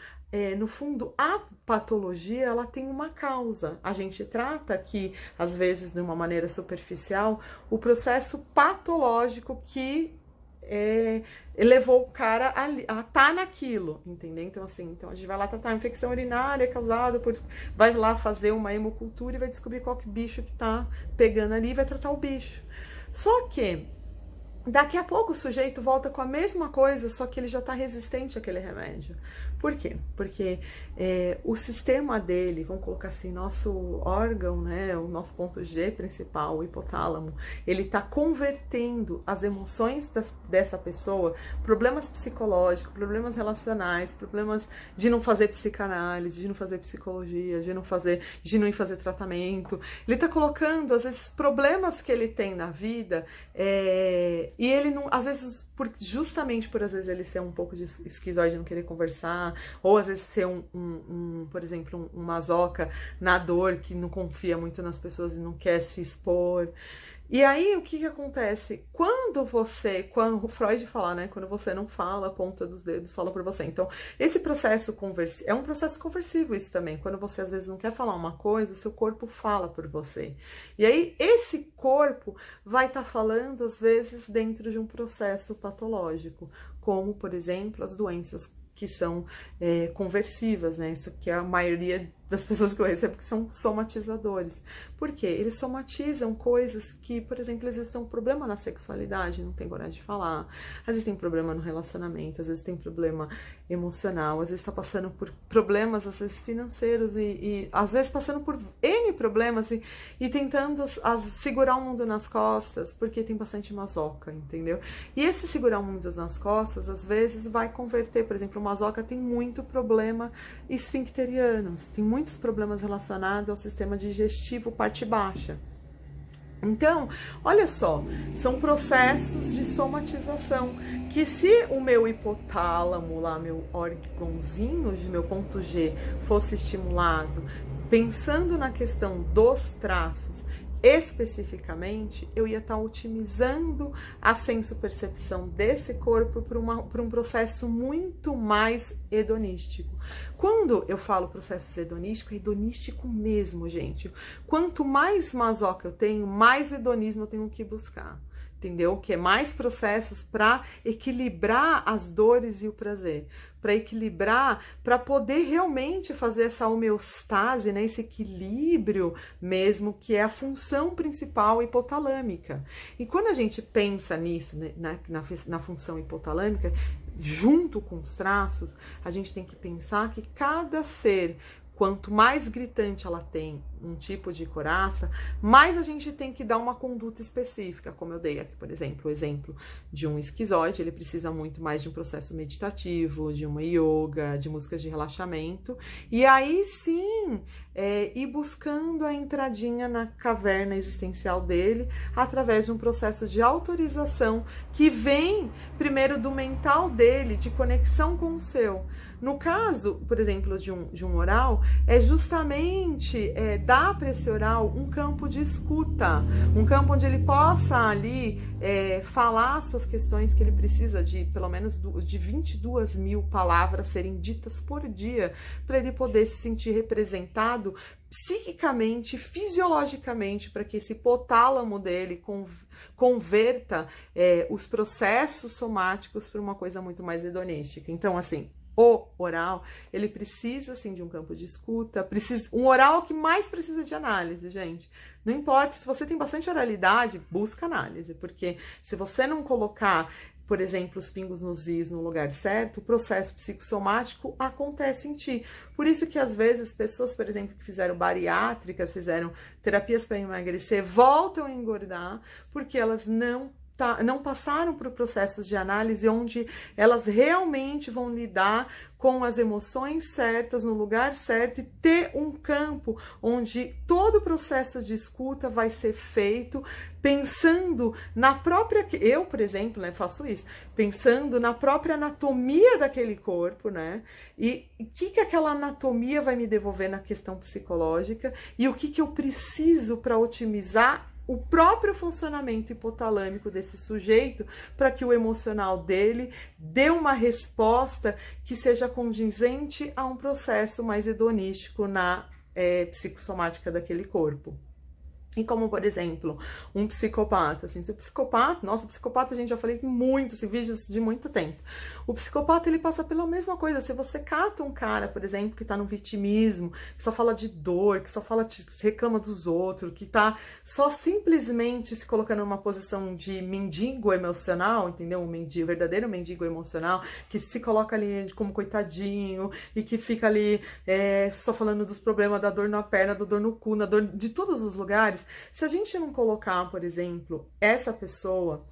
a patologia, ela tem uma causa. A gente trata aqui, às vezes, de uma maneira superficial, o processo patológico que levou o cara a estar naquilo, entendeu? Então, assim, a gente vai lá tratar a infecção urinária causada por... Vai lá fazer uma hemocultura e vai descobrir qual que bicho que tá pegando ali e vai tratar o bicho. Só que Daqui a pouco o sujeito volta com a mesma coisa, só que ele já está resistente àquele remédio. Por quê? Porque o sistema dele, vamos colocar assim, nosso órgão, né, o nosso ponto G principal, o hipotálamo, ele está convertendo as emoções dessa pessoa, problemas psicológicos, problemas relacionais, problemas de não fazer psicanálise, de não fazer psicologia, de não ir fazer tratamento. Ele está colocando, às vezes, problemas que ele tem na vida, e ele não, às vezes, justamente por às vezes ele ser um pouco de esquizoide, não querer conversar, ou às vezes ser por exemplo, um masoca na dor, que não confia muito nas pessoas e não quer se expor. E aí, o que acontece? Quando o Freud fala, né? Quando você não fala, a ponta dos dedos fala por você. Então, esse processo é um processo conversivo isso também. Quando você, às vezes, não quer falar uma coisa, seu corpo fala por você. E aí, esse corpo vai estar falando, às vezes, dentro de um processo patológico, como, por exemplo, as doenças que são conversivas, né? Isso que a maioria das pessoas que eu recebo que são somatizadores. Por quê? Eles somatizam coisas que, por exemplo, às vezes tem um problema na sexualidade, não tem coragem de falar, às vezes tem problema no relacionamento, às vezes tem problema emocional, às vezes está passando por problemas, às vezes financeiros e às vezes passando por N problemas e tentando segurar o mundo nas costas, porque tem bastante masoca, entendeu? E esse segurar o mundo nas costas, às vezes vai converter, por exemplo, o masoca tem muito problema esfincteriano, tem muitos problemas relacionados ao sistema digestivo parte baixa. Então, olha só, são processos de somatização que se o meu hipotálamo, lá, meu órgãozinho de meu ponto G fosse estimulado, pensando na questão dos traços, especificamente, eu ia estar otimizando a senso-percepção desse corpo para um processo muito mais hedonístico. Quando eu falo processo hedonístico, é hedonístico mesmo, gente. Quanto mais masoca eu tenho, mais hedonismo eu tenho que buscar. Entendeu? Que é mais processos para equilibrar as dores e o prazer, para equilibrar, para poder realmente fazer essa homeostase, né? Esse equilíbrio mesmo, que é a função principal hipotalâmica. E quando a gente pensa nisso, né, na função hipotalâmica, junto com os traços, a gente tem que pensar que cada ser, quanto mais gritante ela tem um tipo de coraça, mais a gente tem que dar uma conduta específica, como eu dei aqui, por exemplo, o exemplo de um esquizoide, ele precisa muito mais de um processo meditativo, de uma yoga, de músicas de relaxamento, e aí sim, ir buscando a entradinha na caverna existencial dele, através de um processo de autorização, que vem primeiro do mental dele, de conexão com o seu. No caso, por exemplo, de um oral, é justamente dar para esse oral um campo de escuta, um campo onde ele possa ali falar suas questões que ele precisa de pelo menos de 22 mil palavras serem ditas por dia, para ele poder se sentir representado psiquicamente, fisiologicamente, para que esse hipotálamo dele converta os processos somáticos para uma coisa muito mais hedonística. Então, assim, o oral, ele precisa, assim, de um campo de escuta, um oral que mais precisa de análise, gente. Não importa, se você tem bastante oralidade, busca análise, porque se você não colocar, por exemplo, os pingos nos is no lugar certo, o processo psicossomático acontece em ti. Por isso que, às vezes, pessoas, por exemplo, que fizeram bariátricas, fizeram terapias para emagrecer, voltam a engordar, porque elas não passaram por processos de análise onde elas realmente vão lidar com as emoções certas, no lugar certo, e ter um campo onde todo o processo de escuta vai ser feito pensando na própria... Eu, por exemplo, né, faço isso, pensando na própria anatomia daquele corpo, né? E o que aquela anatomia vai me devolver na questão psicológica e o que eu preciso para otimizar o próprio funcionamento hipotalâmico desse sujeito, para que o emocional dele dê uma resposta que seja condizente a um processo mais hedonístico na psicossomática daquele corpo. E como, por exemplo, um psicopata, assim, se o psicopata, nossa, o psicopata, gente, já falei muito, assim, vídeos de muito tempo. O psicopata, ele passa pela mesma coisa. Se você cata um cara, por exemplo, que tá no vitimismo, que só fala de dor, que só fala, reclama dos outros, que tá só simplesmente se colocando numa posição de mendigo emocional, entendeu? Um mendigo, verdadeiro mendigo emocional, que se coloca ali como coitadinho e que fica ali só falando dos problemas, da dor na perna, da dor no cu, da dor de todos os lugares. Se a gente não colocar, por exemplo, essa pessoa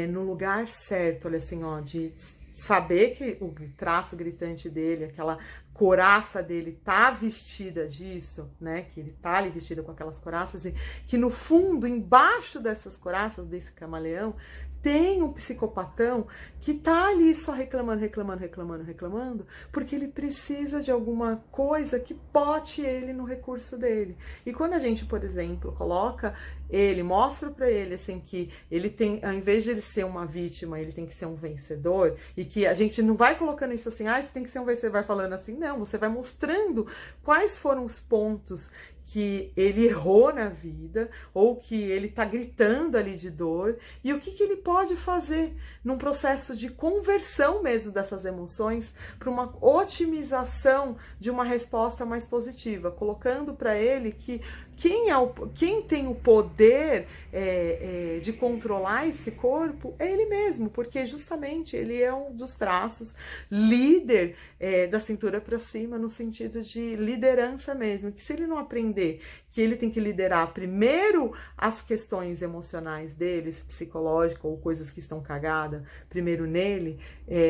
no lugar certo, olha assim, ó, de saber que o traço gritante dele, aquela couraça dele tá vestida disso, né, que ele tá ali vestido com aquelas couraças e que no fundo, embaixo dessas couraças, desse camaleão, tem um psicopatão que tá ali só reclamando, porque ele precisa de alguma coisa que bote ele no recurso dele. E quando a gente, por exemplo, coloca ele, mostra pra ele assim que ele tem, ao invés de ele ser uma vítima, ele tem que ser um vencedor, e que a gente não vai colocando isso assim, você tem que ser um vencedor, vai falando assim, não, você vai mostrando quais foram os pontos que ele errou na vida, ou que ele tá gritando ali de dor, e o que ele pode fazer num processo de conversão mesmo dessas emoções para uma otimização de uma resposta mais positiva, colocando para ele que quem tem o poder de controlar esse corpo é ele mesmo, porque justamente ele é um dos traços líder da cintura para cima, no sentido de liderança mesmo, que se ele não aprender que ele tem que liderar primeiro as questões emocionais deles, psicológicas ou coisas que estão cagadas, primeiro nele,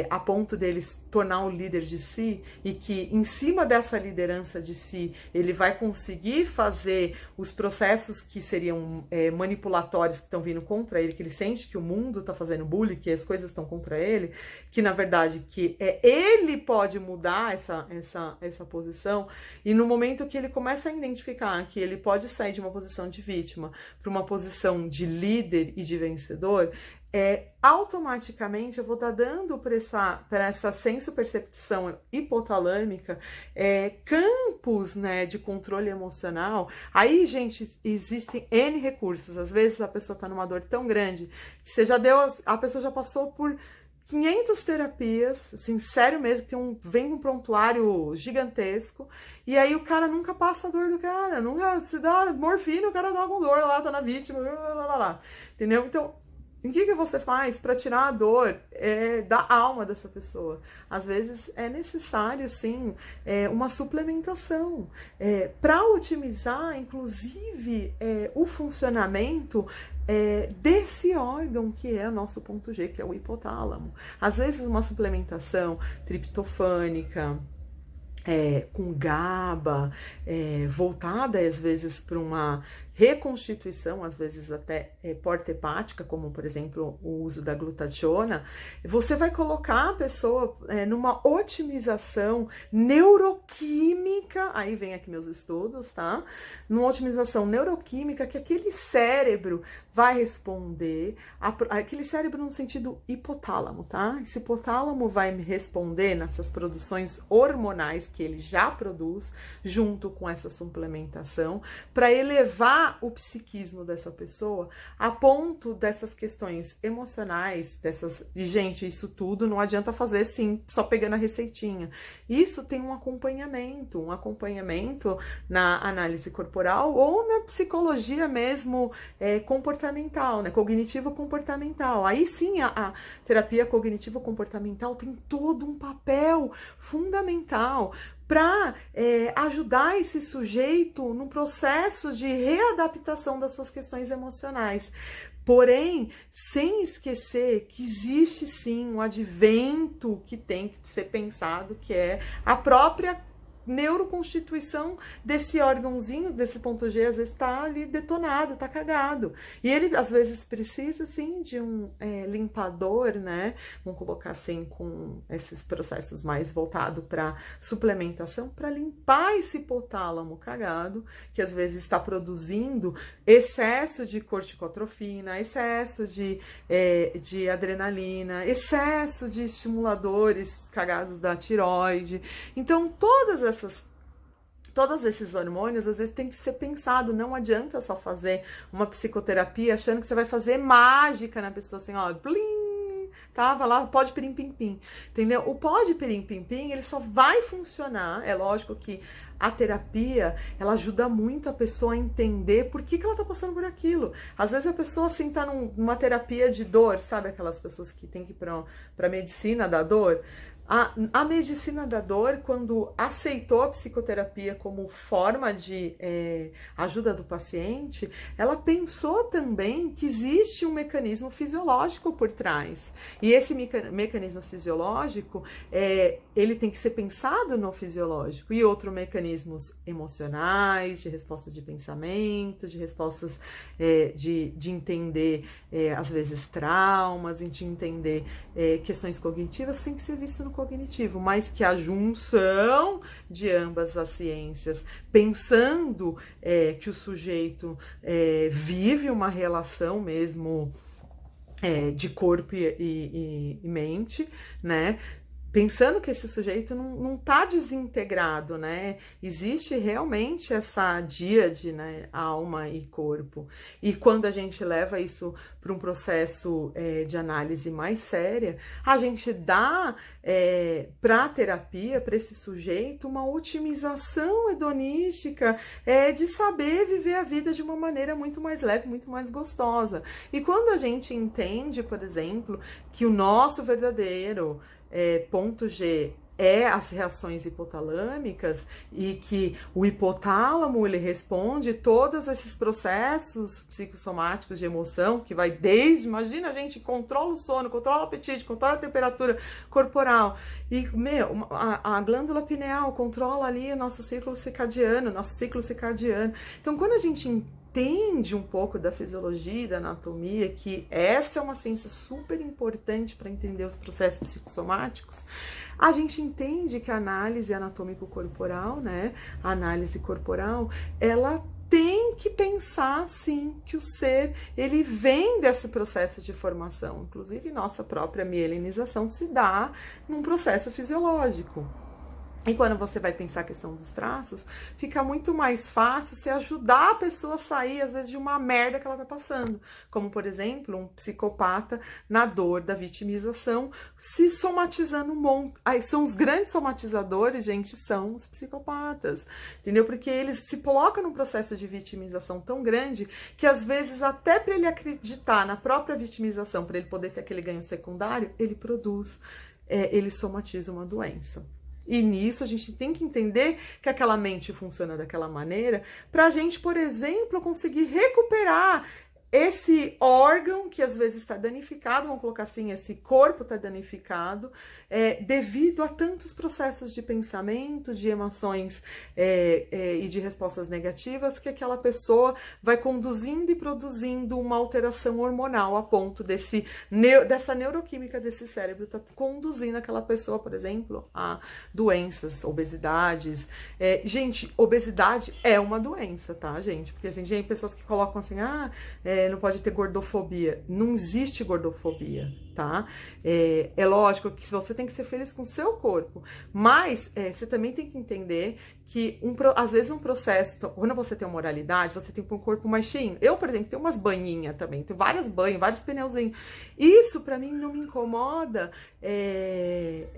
a ponto dele se tornar o líder de si, e que em cima dessa liderança de si, ele vai conseguir fazer os processos que seriam manipulatórios que estão vindo contra ele, que ele sente que o mundo está fazendo bullying, que as coisas estão contra ele, que na verdade que ele pode mudar essa posição, e no momento que ele começa a identificar que ele pode sair de uma posição de vítima para uma posição de líder e de vencedor, automaticamente eu vou estar dando para essa senso-percepção hipotalâmica campos, né, de controle emocional. Aí, gente, existem N recursos. Às vezes a pessoa está numa dor tão grande que você já a pessoa já passou por 500 terapias, assim, sério mesmo, que vem um prontuário gigantesco, e aí o cara nunca passa a dor do cara, nunca se dá morfina, o cara dá com dor lá, tá na vítima, entendeu? Então, o que você faz para tirar a dor da alma dessa pessoa? Às vezes é necessário, sim, uma suplementação para otimizar, inclusive, o funcionamento desse órgão que é o nosso ponto G, que é o hipotálamo. Às vezes uma suplementação triptofânica, com GABA, voltada às vezes para uma reconstituição, às vezes até porta-hepática, como por exemplo o uso da glutationa, você vai colocar a pessoa numa otimização neuroquímica, aí vem aqui meus estudos, tá? Numa otimização neuroquímica que aquele cérebro vai responder, aquele cérebro no sentido hipotálamo, tá? Esse hipotálamo vai me responder nessas produções hormonais que ele já produz, junto com essa suplementação, para elevar o psiquismo dessa pessoa a ponto dessas questões emocionais, e gente, isso tudo não adianta fazer assim, só pegando a receitinha. Isso tem um acompanhamento na análise corporal ou na psicologia mesmo comportamental, né? Cognitivo-comportamental. Aí sim, a terapia cognitivo-comportamental tem todo um papel fundamental para ajudar esse sujeito no processo de readaptação das suas questões emocionais. Porém, sem esquecer que existe sim um advento que tem que ser pensado, que é a própria neuroconstituição desse órgãozinho, desse ponto G, às vezes tá ali detonado, tá cagado. E ele, às vezes, precisa, sim, de um limpador, né? Vamos colocar assim, com esses processos mais voltados para suplementação, para limpar esse hipotálamo cagado, que às vezes está produzindo excesso de corticotrofina, excesso de adrenalina, excesso de estimuladores cagados da tireoide. Então, todas todos esses hormônios, às vezes, tem que ser pensado. Não adianta só fazer uma psicoterapia achando que você vai fazer mágica na pessoa, assim, ó, blim, tá? Vai lá, pode pirim-pim-pim, entendeu? O pode pirim-pim-pim, ele só vai funcionar, é lógico que a terapia, ela ajuda muito a pessoa a entender por que ela tá passando por aquilo. Às vezes a pessoa, assim, tá numa terapia de dor, sabe aquelas pessoas que tem que ir pra medicina da dor? A medicina da dor, quando aceitou a psicoterapia como forma de ajuda do paciente, ela pensou também que existe um mecanismo fisiológico por trás. E esse mecanismo fisiológico, ele tem que ser pensado no fisiológico. E outros mecanismos emocionais, de resposta de pensamento, de respostas de entender, às vezes, traumas, de entender questões cognitivas, tem que ser visto no cognitivo, mas que a junção de ambas as ciências, pensando que o sujeito vive uma relação mesmo de corpo e mente, né? Pensando que esse sujeito não tá desintegrado, né? Existe realmente essa díade, né? Alma e corpo. E quando a gente leva isso para um processo de análise mais séria, a gente dá para a terapia, para esse sujeito, uma otimização hedonística de saber viver a vida de uma maneira muito mais leve, muito mais gostosa. E quando a gente entende, por exemplo, que o nosso verdadeiro ponto G as reações hipotalâmicas e que o hipotálamo ele responde todos esses processos psicossomáticos de emoção que vai desde, imagina, a gente controla o sono, controla o apetite, controla a temperatura corporal e, a glândula pineal controla ali o nosso ciclo circadiano. Então, quando a gente entende um pouco da fisiologia e da anatomia, que essa é uma ciência super importante para entender os processos psicossomáticos, a gente entende que a análise anatômico-corporal, né, a análise corporal, ela tem que pensar, sim, que o ser, ele vem desse processo de formação. Inclusive, nossa própria mielinização se dá num processo fisiológico. E quando você vai pensar a questão dos traços, fica muito mais fácil você ajudar a pessoa a sair, às vezes, de uma merda que ela tá passando. Como, por exemplo, um psicopata na dor da vitimização, se somatizando um monte. Aí são os grandes somatizadores, gente, são os psicopatas, entendeu? Porque eles se colocam num processo de vitimização tão grande que, às vezes, até para ele acreditar na própria vitimização, para ele poder ter aquele ganho secundário, ele produz, ele somatiza uma doença. E nisso a gente tem que entender que aquela mente funciona daquela maneira para a gente, por exemplo, conseguir recuperar esse órgão que às vezes está danificado, vamos colocar assim, esse corpo está danificado, devido a tantos processos de pensamento, de emoções e de respostas negativas, que aquela pessoa vai conduzindo e produzindo uma alteração hormonal a ponto dessa neuroquímica desse cérebro tá conduzindo aquela pessoa, por exemplo, a doenças, obesidades. Gente, obesidade é uma doença, tá, gente? Porque assim, gente, pessoas que colocam assim, não pode ter gordofobia. Não existe gordofobia, tá? É lógico que você tem que ser feliz com o seu corpo, mas você também tem que entender que, às vezes, um processo, quando você tem uma oralidade, você tem um corpo mais cheio. Eu, por exemplo, tenho umas banhinhas também, tenho várias banhas, vários pneuzinhos. Isso, pra mim, não me incomoda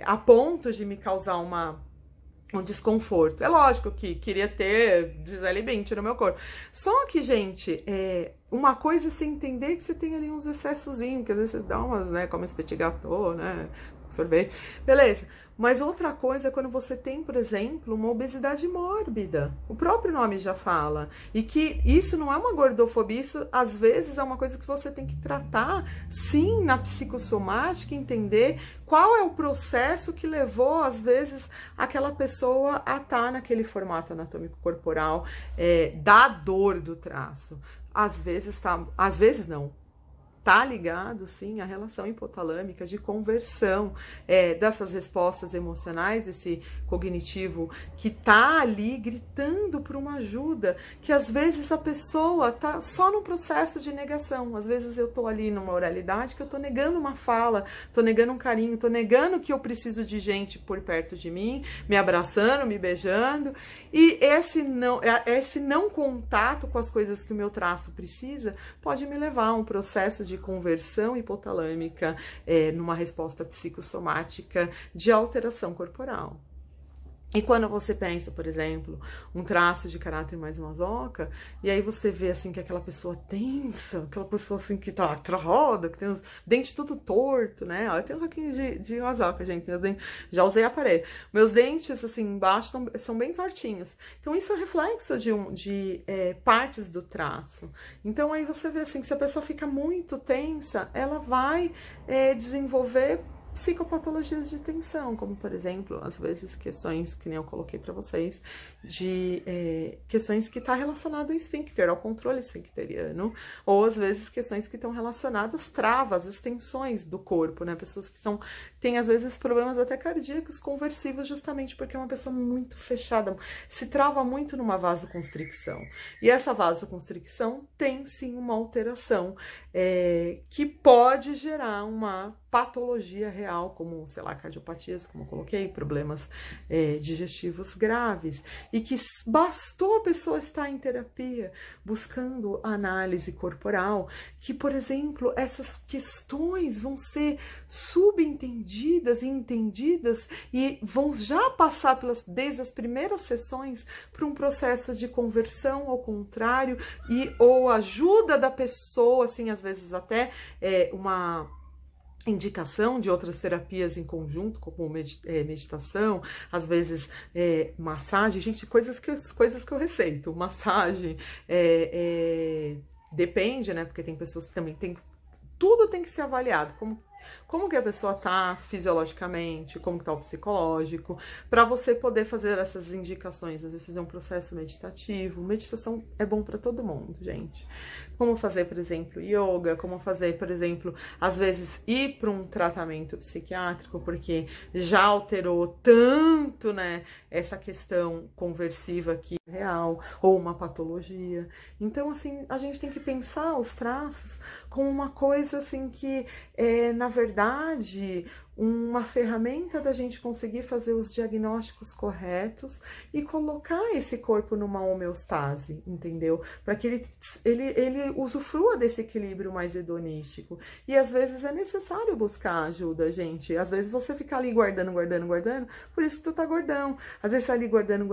a ponto de me causar um desconforto. É lógico que queria ter Gisele Bündchen no meu corpo. Só que, gente, uma coisa é você entender que você tem ali uns excessozinhos, que às vezes você dá umas, né, come esse petit gâteau, né, sorvete, beleza. Mas outra coisa é quando você tem, por exemplo, uma obesidade mórbida. O próprio nome já fala. E que isso não é uma gordofobia, isso às vezes é uma coisa que você tem que tratar, sim, na psicossomática, entender qual é o processo que levou, às vezes, aquela pessoa a estar naquele formato anatômico corporal da dor do traço. Às vezes não. tá ligado, sim, à relação hipotalâmica de conversão dessas respostas emocionais, esse cognitivo que tá ali gritando por uma ajuda, que às vezes a pessoa tá só no processo de negação. Às vezes eu tô ali numa oralidade que eu tô negando uma fala, tô negando um carinho, tô negando que eu preciso de gente por perto de mim, me abraçando, me beijando, e esse não contato com as coisas que o meu traço precisa pode me levar a um processo de conversão hipotalâmica numa resposta psicossomática de alteração corporal. E quando você pensa, por exemplo, um traço de caráter mais masoca, e aí você vê assim que aquela pessoa tensa, aquela pessoa assim que tá roda, que tem os dentes tudo torto, né? Eu tenho um pouquinho de masoca, gente, meus dentes, já usei aparelho. Meus dentes, assim, embaixo são bem tortinhos. Então isso é reflexo de partes do traço. Então aí você vê assim que se a pessoa fica muito tensa, ela vai desenvolver psicopatologias de tensão, como por exemplo, às vezes questões que nem eu coloquei para vocês, de questões que tá relacionado ao esfíncter, ao controle esfincteriano, ou às vezes questões que estão relacionadas travas, extensões do corpo, né? Pessoas que têm às vezes problemas até cardíacos conversivos, justamente porque é uma pessoa muito fechada, se trava muito numa vasoconstricção. E essa vasoconstricção tem sim uma alteração que pode gerar uma patologia real, como, sei lá, cardiopatias, como eu coloquei, problemas digestivos graves, e que bastou a pessoa estar em terapia, buscando análise corporal, que, por exemplo, essas questões vão ser subentendidas e entendidas e vão já passar desde as primeiras sessões para um processo de conversão ao contrário, ou ajuda da pessoa, assim, às vezes até uma indicação de outras terapias em conjunto, como meditação, às vezes massagem, gente, coisas que eu receito, massagem, depende, né, porque tem pessoas que também tudo tem que ser avaliado, como que a pessoa tá fisiologicamente, como que tá o psicológico, para você poder fazer essas indicações, às vezes fazer um processo meditativo. Meditação é bom para todo mundo, gente. Como fazer, por exemplo, yoga, como fazer, por exemplo, às vezes ir para um tratamento psiquiátrico, porque já alterou tanto, né, essa questão conversiva que é real, ou uma patologia. Então, assim, a gente tem que pensar os traços como uma coisa, assim, que na verdade, uma ferramenta da gente conseguir fazer os diagnósticos corretos e colocar esse corpo numa homeostase, entendeu? Para que ele usufrua desse equilíbrio mais hedonístico. E às vezes é necessário buscar ajuda, gente. Às vezes você fica ali guardando, por isso que tu tá gordão. Às vezes você tá ali guardando,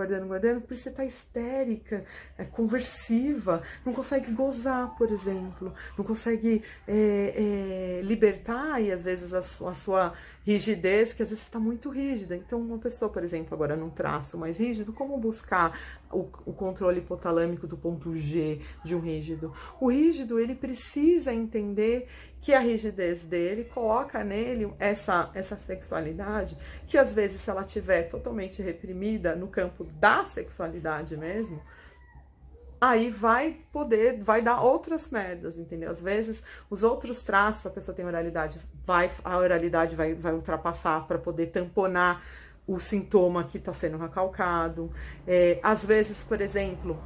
por isso você tá histérica, conversiva, não consegue gozar, por exemplo, não consegue libertar, e às vezes a sua rigidez, que às vezes está muito rígida. Então, uma pessoa, por exemplo, agora num traço mais rígido, como buscar o controle hipotalâmico do ponto G de um rígido? O rígido, ele precisa entender que a rigidez dele coloca nele essa sexualidade, que às vezes, se ela estiver totalmente reprimida no campo da sexualidade mesmo, aí vai dar outras merdas, entendeu? Às vezes, os outros traços, a pessoa tem oralidade, a oralidade vai ultrapassar para poder tamponar o sintoma que está sendo recalcado. Às vezes, por exemplo,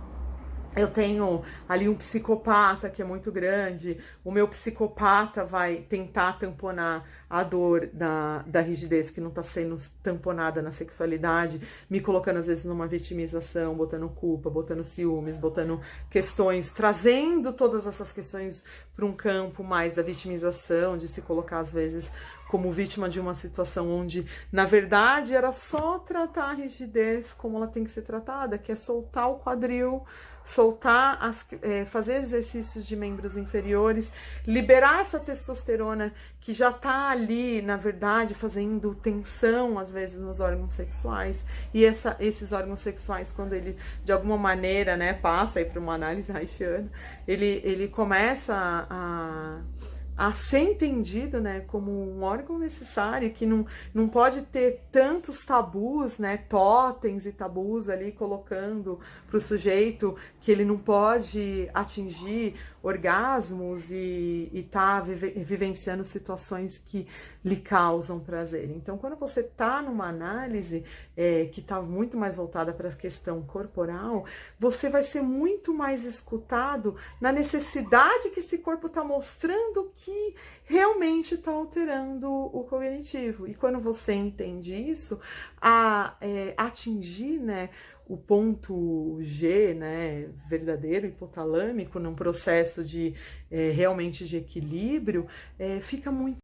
eu tenho ali um psicopata que é muito grande, o meu psicopata vai tentar tamponar a dor da rigidez que não está sendo tamponada na sexualidade, me colocando às vezes numa vitimização, botando culpa, botando ciúmes, botando questões, trazendo todas essas questões para um campo mais da vitimização, de se colocar às vezes como vítima de uma situação onde, na verdade, era só tratar a rigidez como ela tem que ser tratada, que é soltar o quadril, soltar, fazer exercícios de membros inferiores, liberar essa testosterona que já tá ali, na verdade, fazendo tensão, às vezes, nos órgãos sexuais. E esses órgãos sexuais, quando ele, de alguma maneira, né, passa aí para uma análise haitiana, ele começa a ser entendido, né, como um órgão necessário, que não pode ter tantos tabus, né, totens e tabus ali colocando para o sujeito que ele não pode atingir orgasmos e tá vivenciando situações que lhe causam prazer. Então, quando você tá numa análise que está muito mais voltada para a questão corporal, você vai ser muito mais escutado na necessidade que esse corpo está mostrando que realmente está alterando o cognitivo. E quando você entende isso, atingir, né, o ponto G, né, verdadeiro, hipotalâmico, num processo de realmente de equilíbrio, fica muito